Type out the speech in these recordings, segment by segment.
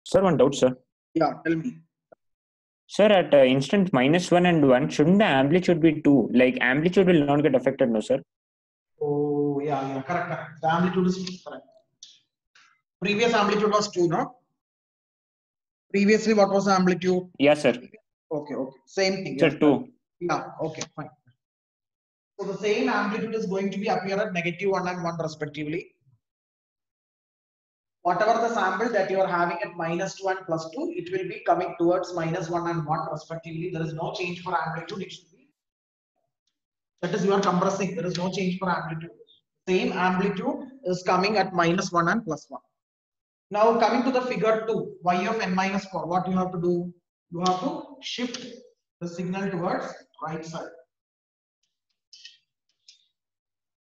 Sir, one doubt, sir. Yeah, tell me. Sir, at instant -1 and 1, shouldn't the amplitude be 2? Like, amplitude will not get affected, no, sir? Oh, yeah, correct. The amplitude is correct. Previous amplitude was 2, no? Previously, what was the amplitude? Yes, sir. Okay. Same thing. Sir, Yes, 2. Yeah, okay, fine. So the same amplitude is going to be appear at -1 and 1 respectively. Whatever the sample that you are having at -2 and +2, it will be coming towards -1 and 1 respectively. There is no change for amplitude. It should be. That is, you are compressing. There is no change for amplitude. Same amplitude is coming at -1 and +1. Now coming to the figure 2, y of n-4, what you have to do? You have to shift the signal towards right side.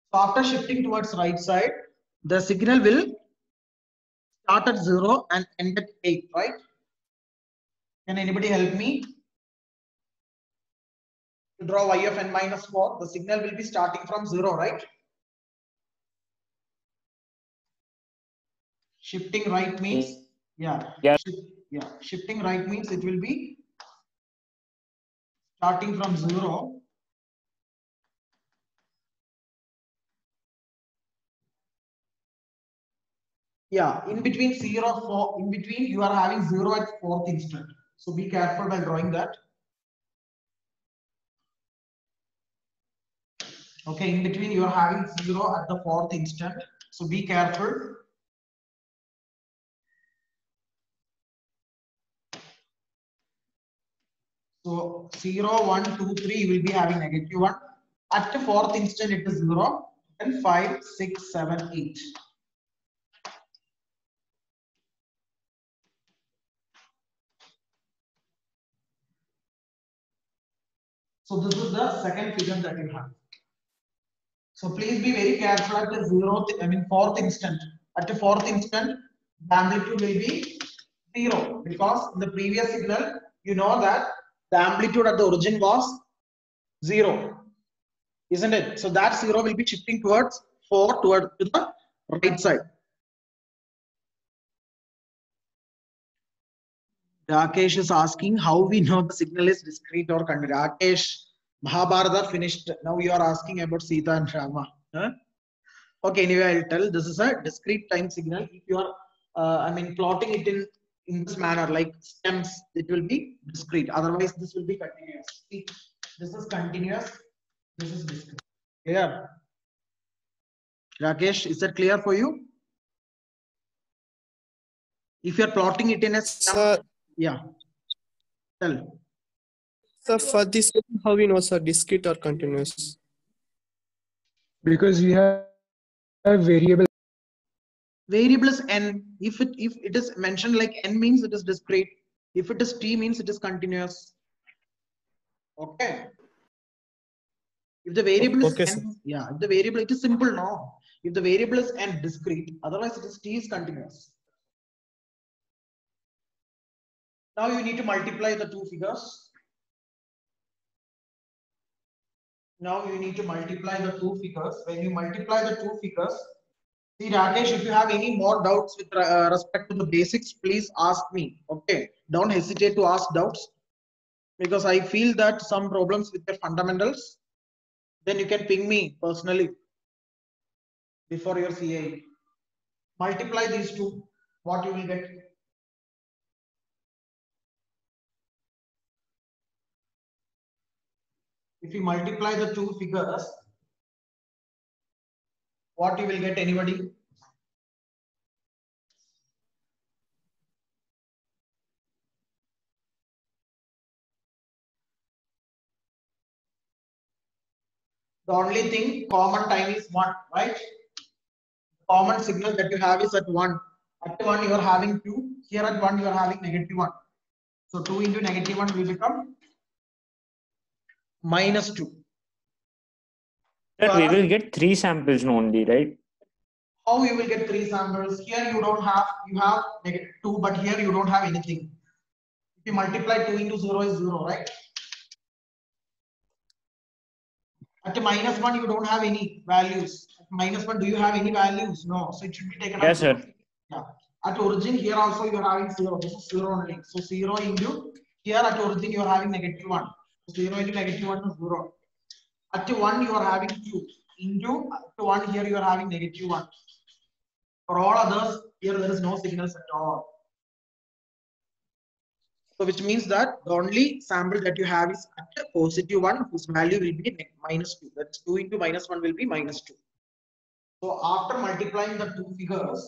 So after shifting towards right side, the signal will start at 0 and end at 8, right? Can anybody help me to draw y of n-4? The signal will be starting from 0, right? Shifting right means, shifting right means it will be starting from 0. Yeah, in between 0, 4, in between you are having 0 at 4th instant. So be careful while drawing that. Okay, in between you are having 0 at the 4th instant. So be careful. So 0, 1, 2, 3, you will be having -1. At the 4th instant, it is 0. And 5, 6, 7, 8. So this is the second figure that you have. So please be very careful at the 4th instant. At the 4th instant, the amplitude will be 0 because in the previous signal, you know that the amplitude at the origin was 0, isn't it? So that 0 will be shifting towards 4 to the right side. Rakesh is asking how we know the signal is discrete or continuous. Rakesh, Mahabharata finished. Now you are asking about Sita and Rama. Huh? Okay, anyway, I'll tell. This is a discrete time signal. If you are, plotting it in this manner, like stems, it will be discrete. Otherwise, this will be continuous. See, this is continuous. This is discrete. Clear? Rakesh, is that clear for you? If you are plotting it in a stem, sir, yeah. Tell. Sir, for this, how we know, sir, discrete or continuous? Because we have variable. Variable is n. If it is mentioned like n means it is discrete. If it is t means it is continuous. Okay. If the variable is Okay, n, sir. yeah. If the variable, it is simple, no. If the variable is n, discrete. Otherwise, it is t is continuous. Now you need to multiply the two figures. Now you need to multiply the two figures. When you multiply the two figures, see Rakesh, if you have any more doubts with respect to the basics, please ask me. Okay, don't hesitate to ask doubts because I feel that some problems with the fundamentals. Then you can ping me personally before your CA. Multiply these two. What you will get? If you multiply the two figures, what you will get? Anybody? The only thing common time is 1, right? Common signal that you have is at 1. At 1 you are having 2. Here at 1 you are having -1. So 2 into -1 will become -2. Sir, we will get 3 samples only, right? How you will get 3 samples? Here you don't have, you have -2, but here you don't have anything. If you multiply 2 into 0 is 0, right? At -1 you don't have any values. At -1, do you have any values? No. So it should be taken Yes, as 0. sir. Yeah. At origin, here also you are having 0. This is 0 only. So 0 into, here at origin you are having -1. So 0 into -1 is 0. At 1 you are having 2. Into at 1 here you are having -1. For all others, here there is no signals at all. So which means that the only sample that you have is at a +1 whose value will be -2. That's 2 into -1 will be -2. So after multiplying the two figures,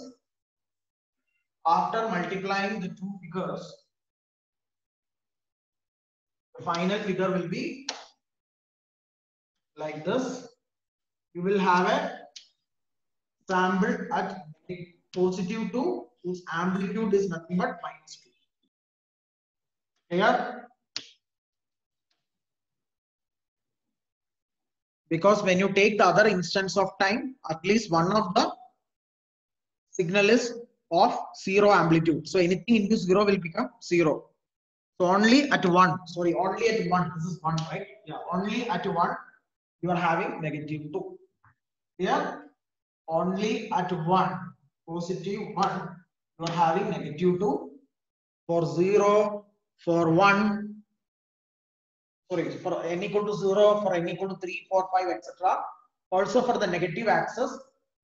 the final figure will be like this. You will have a sample at +2 whose amplitude is nothing but -2. Clear? Because when you take the other instance of time, at least one of the signal is of 0 amplitude. So anything into 0 will become 0. So only at 1, sorry, only at 1, this is 1, right? Yeah, only at 1 you are having -2. Here, only at 1, +1, you are having -2. For 0, for 1, sorry, for n equal to 0, for n equal to 3, 4, 5, etc. Also for the negative axis,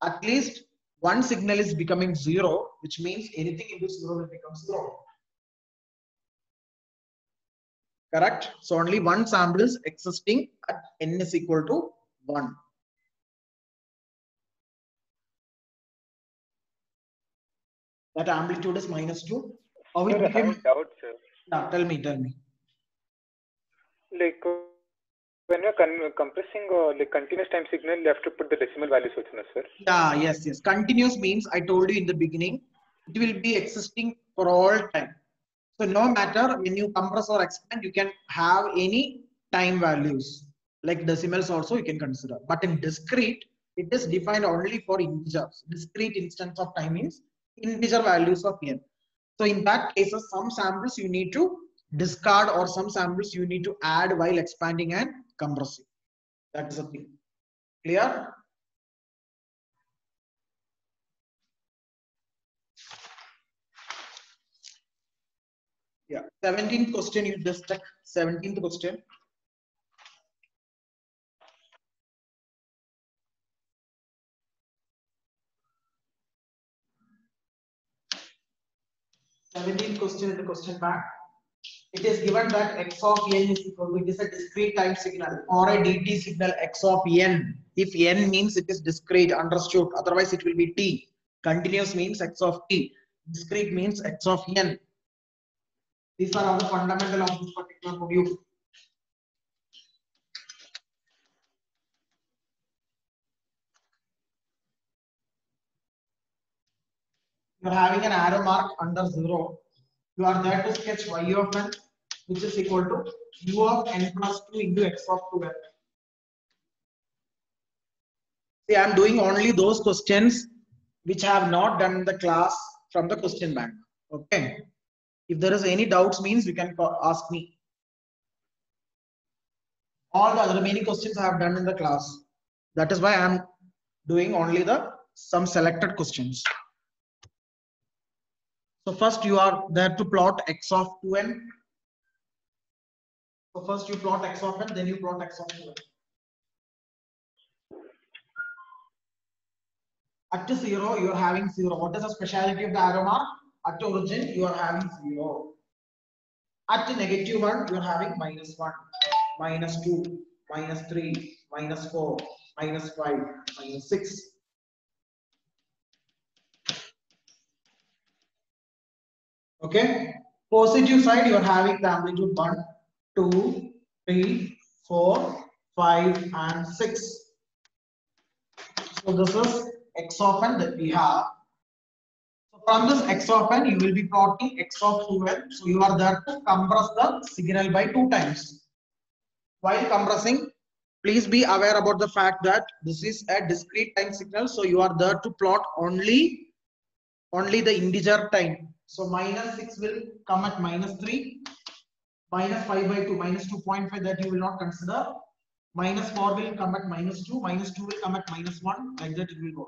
at least one signal is becoming 0, which means anything into 0 will become 0. Correct? So only one sample is existing at n is equal to 1. That amplitude is -2. How it Sir, I became? have a doubt, sir. Yeah, tell me. Like when you're compressing like continuous time signal, you have to put the decimal values also, no, sir? Yeah, yes. Continuous means I told you in the beginning, it will be existing for all time. So no matter when you compress or expand, you can have any time values. Like decimals also you can consider. But in discrete, it is defined only for integers. Discrete instance of time means integer values of n. So in that cases, some samples you need to discard or some samples you need to add while expanding and compressing. That is the thing. Clear? Yeah. 17th question, you just check 17th question. Question in the question bank. It is given that x of n is equal to, it is a discrete time signal or a dt signal x of n. If n means it is discrete, understood. Otherwise it will be t. Continuous means x of t. Discrete means x of n. These are all the fundamental of this particular module. You are having an arrow mark under 0. You are there to sketch y of n, which is equal to u of n plus 2 into x of 2n. See, I am doing only those questions which I have not done in the class from the question bank. Okay. If there is any doubts, means you can ask me. All the remaining questions I have done in the class. That is why I am doing only some selected questions. So first you are there to plot x of 2n. So first you plot x of n, then you plot x of 2n. At 0, you are having 0. What is the speciality of the arrow mark? At origin, you are having 0. At -1, you are having -1, -2, -3, -4, -5, -6. Okay. Positive side, you are having the amplitude 1, 2, 3, 4, 5, and 6. So this is x of n that we have. So from this x of n, you will be plotting x of 2n. So you are there to compress the signal by 2 times. While compressing, please be aware about the fact that this is a discrete time signal. So you are there to plot only the integer time. So -6 will come at -3, -5/2, -2.5 that you will not consider. -4 will come at -2, -2 will come at -1, like that it will go.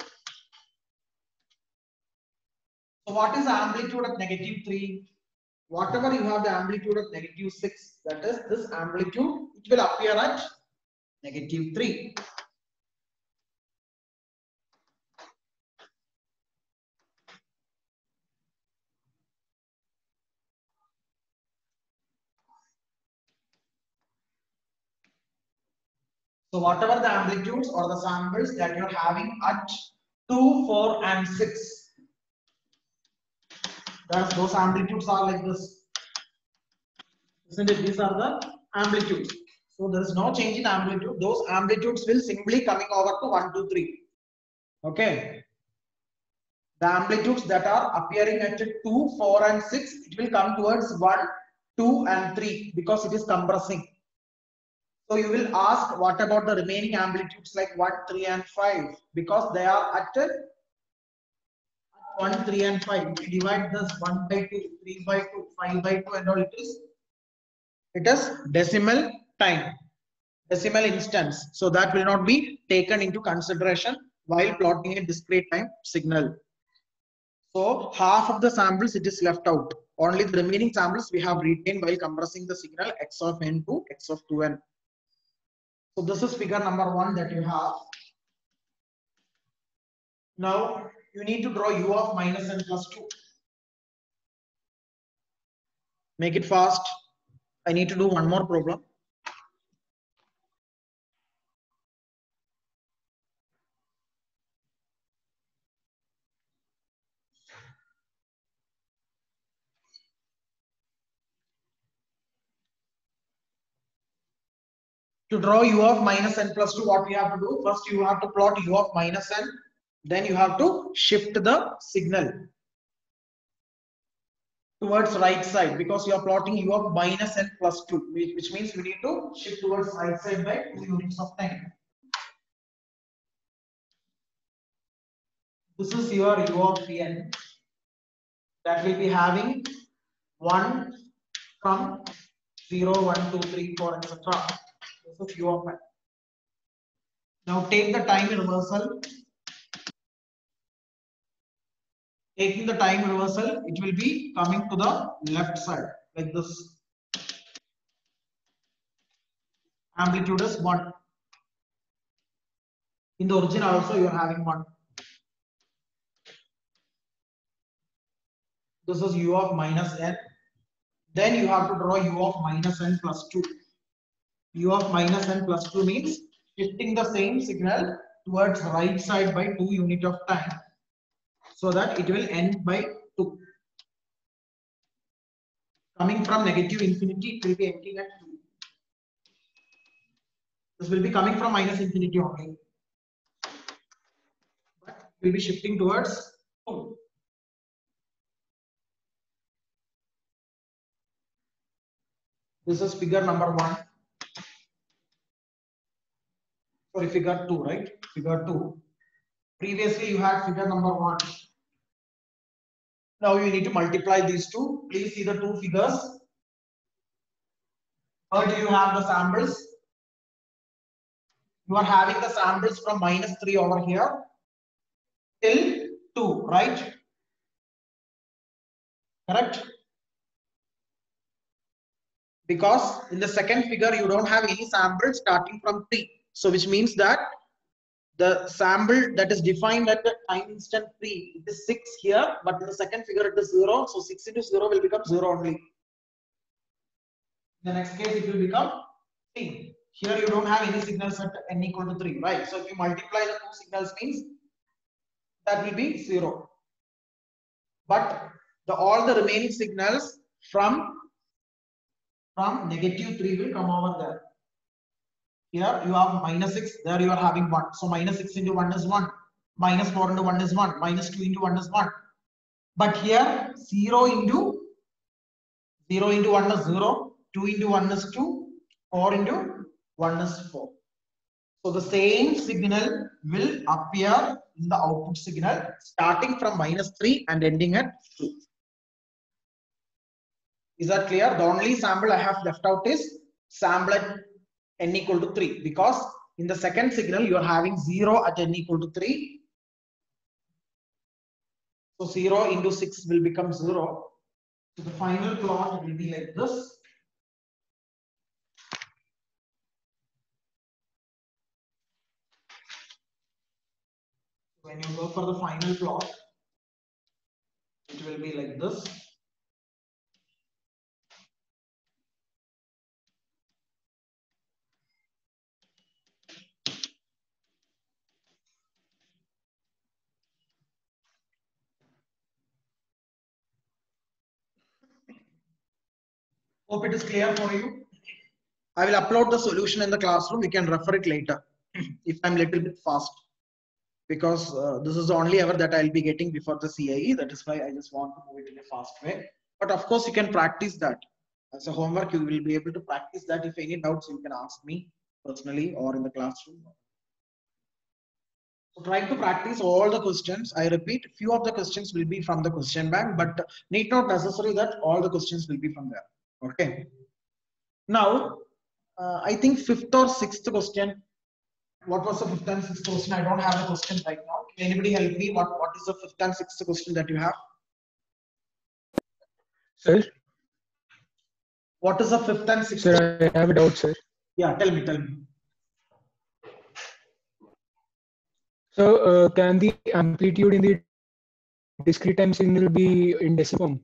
So what is the amplitude at -3? Whatever you have the amplitude of -6, that is this amplitude, it will appear at -3. So whatever the amplitudes or the samples that you're having at 2, 4 and 6, those amplitudes are like this. Isn't it? These are the amplitudes. So there is no change in amplitude. Those amplitudes will simply coming over to 1, 2, 3. Okay. The amplitudes that are appearing at 2, 4 and 6, it will come towards 1, 2 and 3 because it is compressing. So you will ask what about the remaining amplitudes like 1, 3 and 5, because they are at 1, 3 and 5. If you divide this 1 by 2, 3 by 2, 5 by 2 and all, it is decimal time, decimal instance. So that will not be taken into consideration while plotting a discrete time signal. So half of the samples it is left out. Only the remaining samples we have retained while compressing the signal x of n to x of 2n. So this is figure number 1 that you have. Now you need to draw u of minus n plus 2. Make it fast. I need to do one more problem. To draw u of minus n plus 2, what we have to do? First, you have to plot u of minus n. Then you have to shift the signal towards right side because you are plotting u of minus n plus 2, which means you need to shift towards right side by 2 units of time. This is your u of n that will be having 1 from 0, 1, 2, 3, 4, etc. This is u of n. Now take the time reversal. Taking the time reversal, it will be coming to the left side like this. Amplitude is 1. In the origin also you are having 1. This is u of minus n. Then you have to draw u of minus n plus 2. U of minus n plus 2 means shifting the same signal towards right side by 2 unit of time, so that it will end by 2. Coming from negative infinity, it will be ending at 2. This will be coming from minus infinity only, but it will be shifting towards 2. This is figure number 1. Sorry, figure 2, right? Figure 2. Previously you had figure number 1. Now you need to multiply these two. Please see the two figures. Where do you have the samples? You are having the samples from minus 3 over here till 2, right? Correct? Because in the second figure you don't have any samples starting from 3. So which means that the sample that is defined at the time instant 3, it is 6 here, but in the second figure it is 0. So 6 into 0 will become 0 only. In the next case it will become 3. Here you don't have any signals at n equal to 3, right? So if you multiply the two signals means that will be 0. But all the remaining signals from negative 3 will come over there. Here you have minus 6, there you are having 1. So minus 6 into 1 is 1. Minus 4 into 1 is 1. Minus 2 into 1 is 1. But here 0 into 1 is 0. 2 into 1 is 2. 4 into 1 is 4. So the same signal will appear in the output signal starting from minus 3 and ending at 2. Is that clear? The only sample I have left out is sample at n equal to 3, because in the second signal you are having 0 at n equal to 3. So 0 into 6 will become 0. So the final plot will be like this. When you go for the final plot, it will be like this. Hope it is clear for you. I will upload the solution in the classroom. You can refer it later if I'm a little bit fast, because this is the only hour that I'll be getting before the CIE. That is why I just want to move it in a fast way. But of course, you can practice that as a homework. You will be able to practice that. If any doubts, you can ask me personally or in the classroom. So try to practice all the questions. I repeat, few of the questions will be from the question bank, but need not necessary that all the questions will be from there. Okay. Now, I think fifth or sixth question. What was the fifth and sixth question? I don't have the question right now. Can anybody help me? What is the fifth and sixth question that you have? Sir? What is the fifth and sixth? Sir, I have a doubt, sir. Yeah, tell me. So, can the amplitude in the discrete time signal be in decimal form?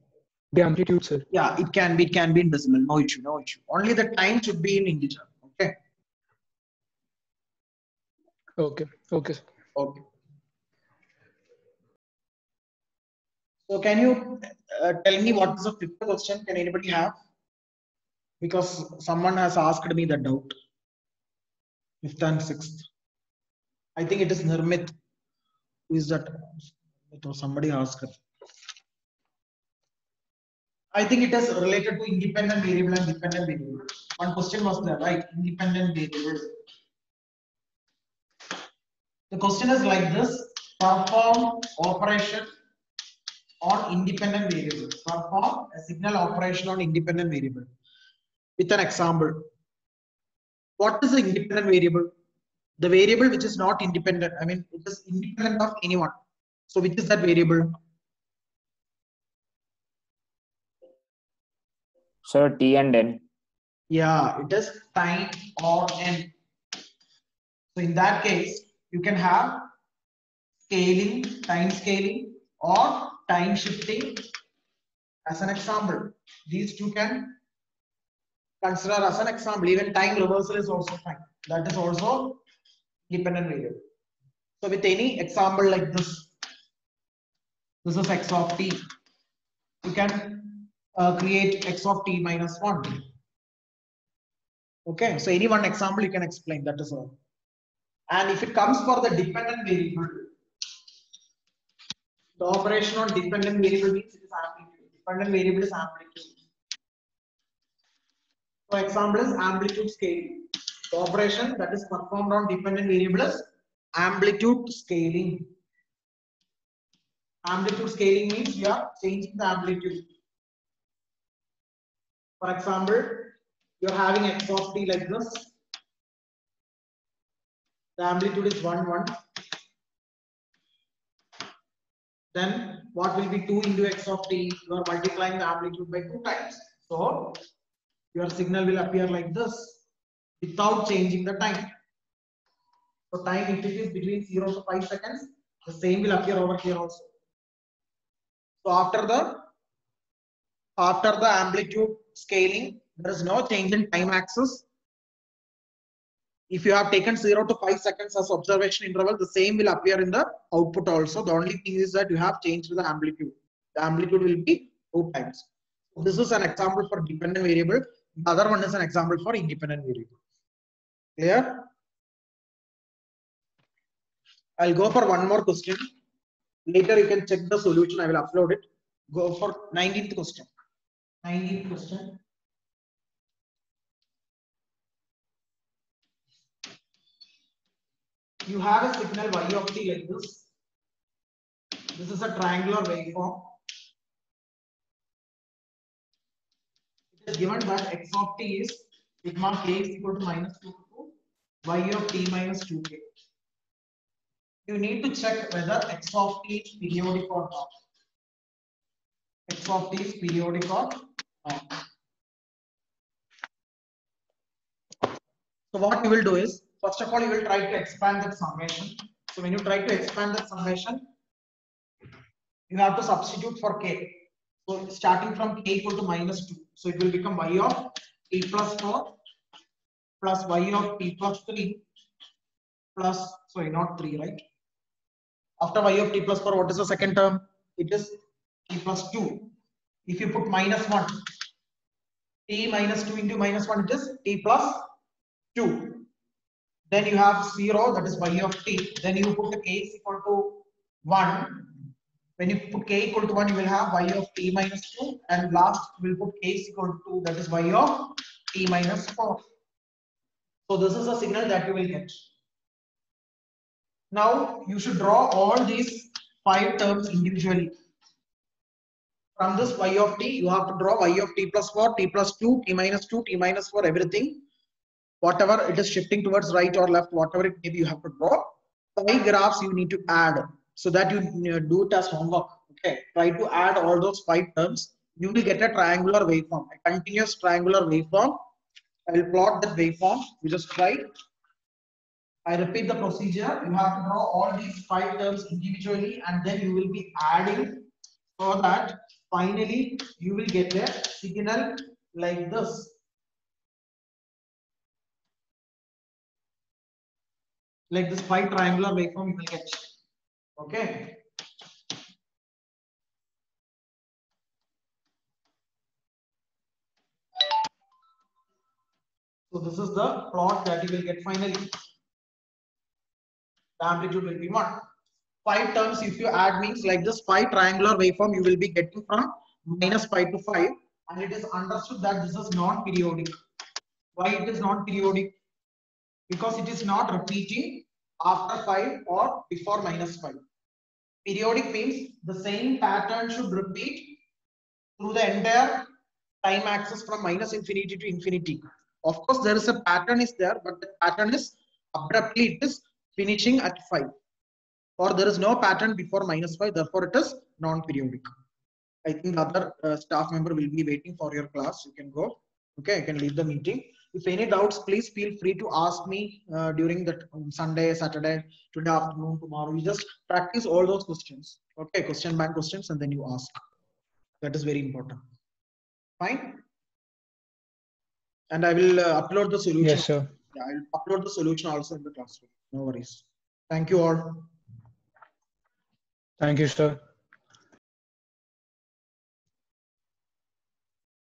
The amplitude, sir. Yeah, it can be in decimal. No issue. Only the time should be in integer. Okay. Okay. Okay, sir. Okay. So can you tell me what is the fifth question? Can anybody have? Because someone has asked me that doubt. Fifth and sixth. I think it is Nirmit. Who is that? It was somebody asked. I think it is related to independent variable and dependent variable. One question was there, right? Independent variable. The question is like this: perform operation on independent variable. Perform a signal operation on independent variable. With an example. What is the independent variable? The variable which is not independent. I mean, it is independent of anyone. So which is that variable? Sir, T and N. Yeah, it is time or N. So in that case, you can have scaling, time scaling, or time shifting as an example. These two can consider as an example. Even time reversal is also fine. That is also dependent variable. So with any example like this is x of t. You can create x of t minus 1. Okay, so any one example you can explain, that is all. And if it comes for the dependent variable, the operation on dependent variable means it is amplitude. Dependent variable is amplitude. So example is amplitude scaling. The operation that is performed on dependent variable is amplitude scaling. Amplitude scaling means you are changing the amplitude. For example, you are having x of t like this. The amplitude is 1, 1. Then what will be 2 into x of t? You are multiplying the amplitude by 2 times. So your signal will appear like this without changing the time. So time, if it is between 0 to 5 seconds, the same will appear over here also. So after the amplitude scaling, there is no change in time axis. If you have taken 0 to 5 seconds as observation interval, the same will appear in the output also. The only thing is that you have changed the amplitude. The amplitude will be 2 times. So this is an example for dependent variable. The other one is an example for independent variable. Clear? I'll go for one more question. Later you can check the solution. I will upload it. Go for 19th question. 19th question. You have a signal y of t like this. This is a triangular waveform. It is given that x of t is sigma k is equal to minus 2 to y of t minus 2k. You need to check whether x of t is periodic or not. x of t is periodic or not. So what you will do is, first of all, you will try to expand that summation. So when you try to expand that summation, you have to substitute for k. So starting from k equal to -2. So it will become y of t plus 4 plus y of t plus 3 plus, sorry, not 3, right? After y of t plus 4, what is the second term? It is t plus 2. If you put -1, t minus 2 into -1, it is t plus 2. Then you have 0, that is y of t. Then you put the k is equal to 1. When you put k equal to 1, you will have y of t minus 2. And last, you will put k is equal to 2, that is y of t minus 4. So this is a signal that you will get. Now you should draw all these 5 terms individually. From this y of t, you have to draw y of t plus 4, t plus 2, t minus 2, t minus 4, everything. Whatever it is shifting towards right or left, whatever it may be, you have to draw. 5 graphs you need to add, so that you do it as homework. Okay, try to add all those 5 terms. You will get a triangular waveform, a continuous triangular waveform. I will plot that waveform. You just try. I repeat the procedure. You have to draw all these 5 terms individually, and then you will be adding, so that finally you will get a signal like this. Like this 5 triangular waveform you will get. Okay. So this is the plot that you will get finally. The amplitude will be 1. 5 terms if you add means like this 5 triangular waveform you will be getting from -5 to 5, and it is understood that this is non-periodic. Why it is non-periodic? Because it is not repeating after 5 or before -5. Periodic means the same pattern should repeat through the entire time axis from -infinity to infinity. Of course, there is a pattern is there, but the pattern is abruptly it is finishing at 5. Or there is no pattern before -5, therefore it is non-periodic. I think other staff member will be waiting for your class. You can go. Okay, I can leave the meeting. If any doubts, please feel free to ask me during the Sunday, Saturday, today afternoon, tomorrow. You just practice all those questions. Okay, question bank questions, and then you ask. That is very important. Fine. And I will upload the solution. Yes, sir. Yeah, I will upload the solution also in the classroom. No worries. Thank you all. Thank you, sir.